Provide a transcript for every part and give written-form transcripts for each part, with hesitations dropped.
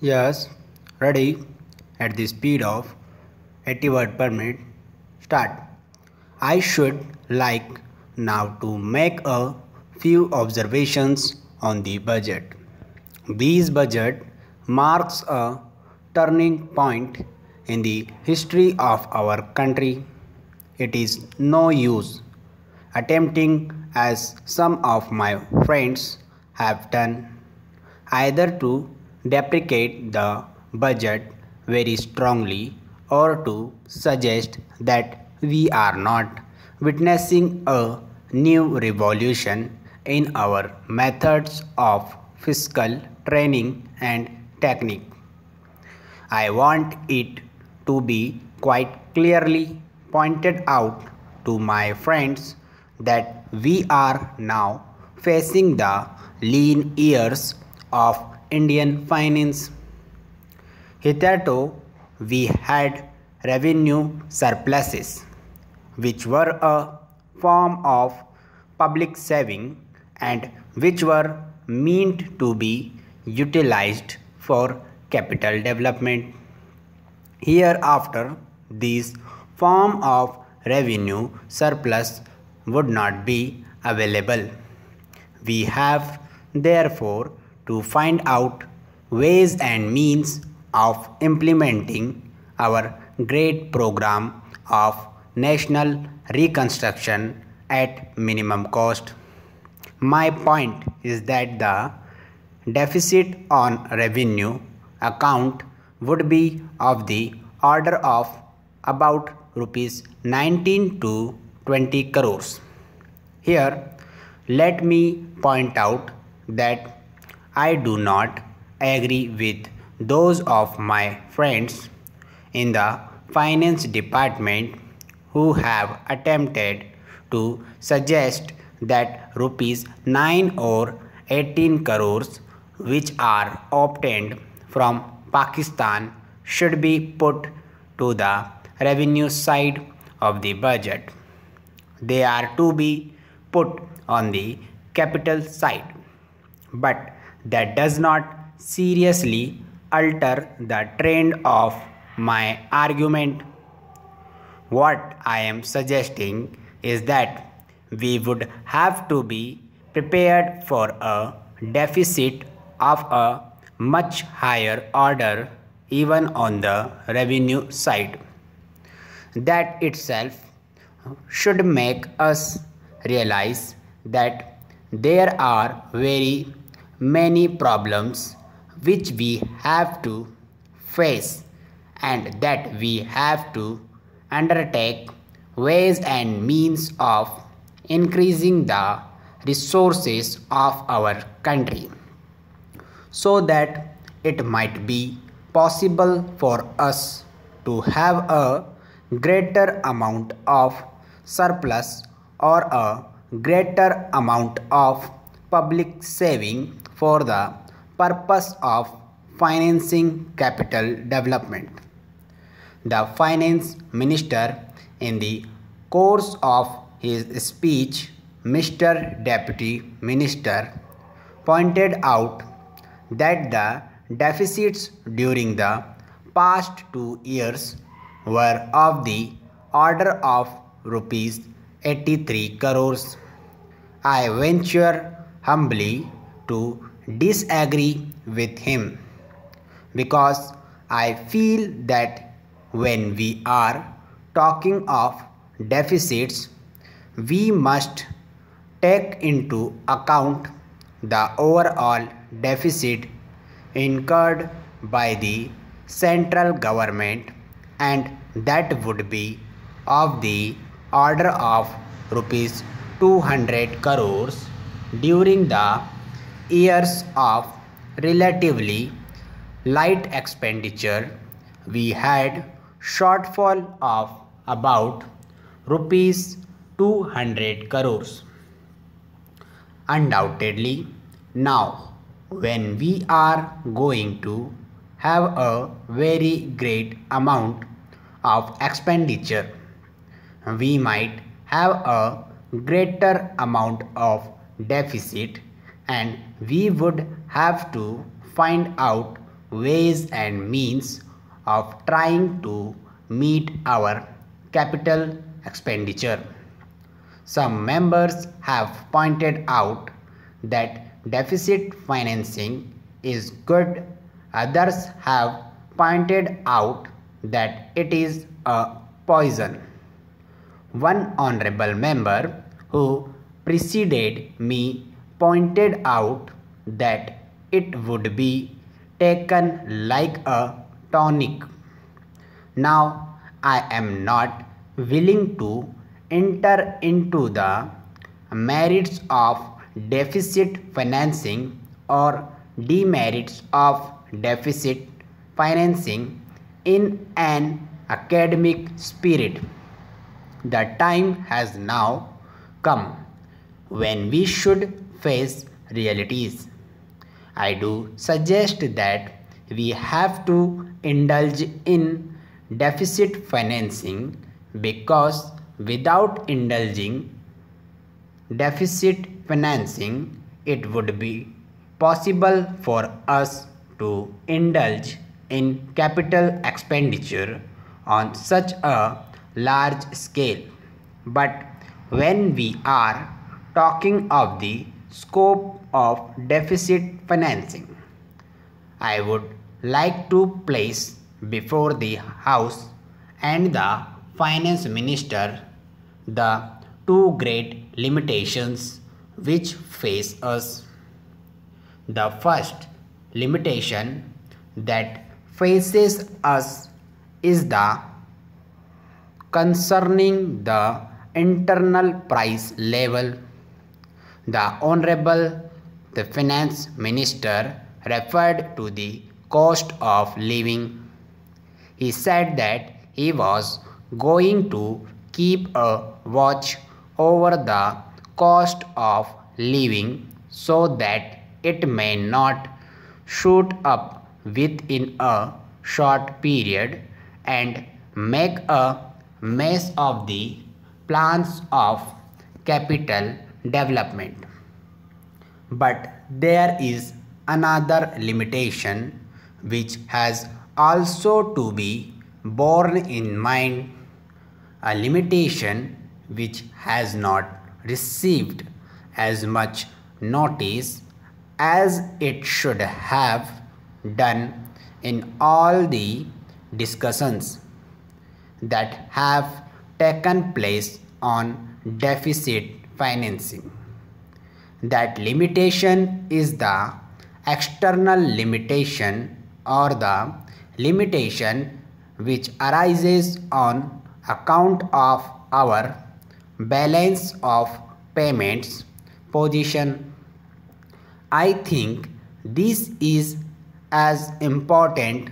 Yes, ready at the speed of 80 word per minute. Start. I should like now to make a few observations on the budget. This budget marks a turning point in the history of our country. It is no use attempting, as some of my friends have done, either to deprecate the budget very strongly or to suggest that we are not witnessing a new revolution in our methods of fiscal training and technique. I want it to be quite clearly pointed out to my friends that we are now facing the lean years of Indian finance. Hitherto, we had revenue surpluses, which were a form of public saving and which were meant to be utilized for capital development. Hereafter, this form of revenue surplus would not be available. We have therefore to find out ways and means of implementing our great program of national reconstruction at minimum cost. My point is that the deficit on revenue account would be of the order of about rupees 19 to 20 crores. Here, let me point out that I do not agree with those of my friends in the finance department who have attempted to suggest that rupees 9 or 18 crores which are obtained from Pakistan should be put to the revenue side of the budget. They are to be put on the capital side, but that does not seriously alter the trend of my argument. What I am suggesting is that we would have to be prepared for a deficit of a much higher order even on the revenue side. That itself should make us realize that there are very many problems which we have to face and that we have to undertake ways and means of increasing the resources of our country so that it might be possible for us to have a greater amount of surplus or a greater amount of public saving for the purpose of financing capital development. The finance minister, in the course of his speech, Mr. Deputy Minister, pointed out that the deficits during the past 2 years were of the order of rupees 83 crores. I venture humbly to disagree with him because I feel that when we are talking of deficits, we must take into account the overall deficit incurred by the central government, and that would be of the order of rupees 200 crores during the years of relatively light expenditure. We had shortfall of about rupees 200 crores. Undoubtedly, now when we are going to have a very great amount of expenditure, we might have a greater amount of deficit, and we would have to find out ways and means of trying to meet our capital expenditure. Some members have pointed out that deficit financing is good. Others have pointed out that it is a poison. One honorable member who preceded me pointed out that it would be taken like a tonic. Now, I am not willing to enter into the merits of deficit financing or demerits of deficit financing in an academic spirit. The time has now come when we should face realities. I do suggest that we have to indulge in deficit financing because without indulging deficit financing, it would be possible for us to indulge in capital expenditure on such a large scale. But when we are talking of the scope of deficit financing, I would like to place before the House and the Finance Minister the two great limitations which face us. The first limitation that faces us is the concerning the internal price level. The Honorable the Finance Minister referred to the cost of living. He said that he was going to keep a watch over the cost of living so that it may not shoot up within a short period and make a mess of the plans of capital development. But there is another limitation which has also to be borne in mind, a limitation which has not received as much notice as it should have done in all the discussions that have taken place on deficit financing. That limitation is the external limitation or the limitation which arises on account of our balance of payments position. I think this is as important,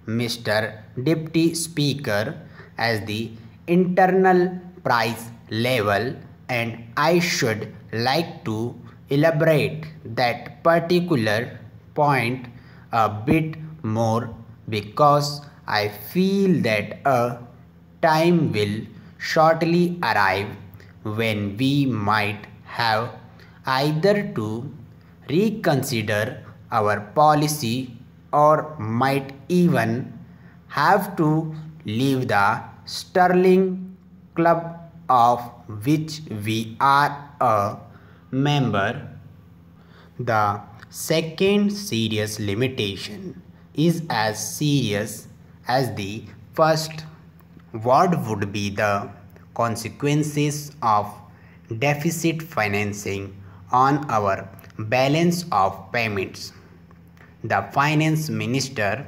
Mr. Deputy Speaker, as the internal price level, and I should like to elaborate that particular point a bit more because I feel that a time will shortly arrive when we might have either to reconsider our policy or might even have to leave the sterling club of which we are a member. The second serious limitation is as serious as the first. What would be the consequences of deficit financing on our balance of payments? The Finance Minister,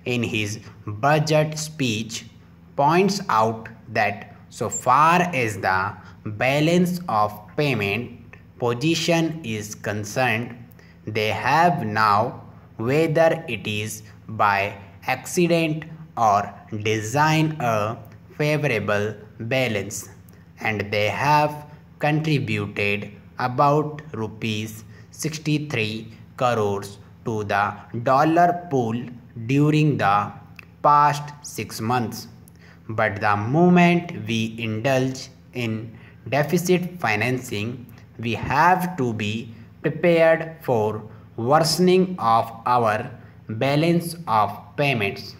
in his budget speech, points out that so far as the balance of payment position is concerned, they have now, whether it is by accident or design, a favorable balance, and they have contributed about rupees 63 crores to the dollar pool during the past 6 months. But the moment we indulge in deficit financing, we have to be prepared for worsening of our balance of payments.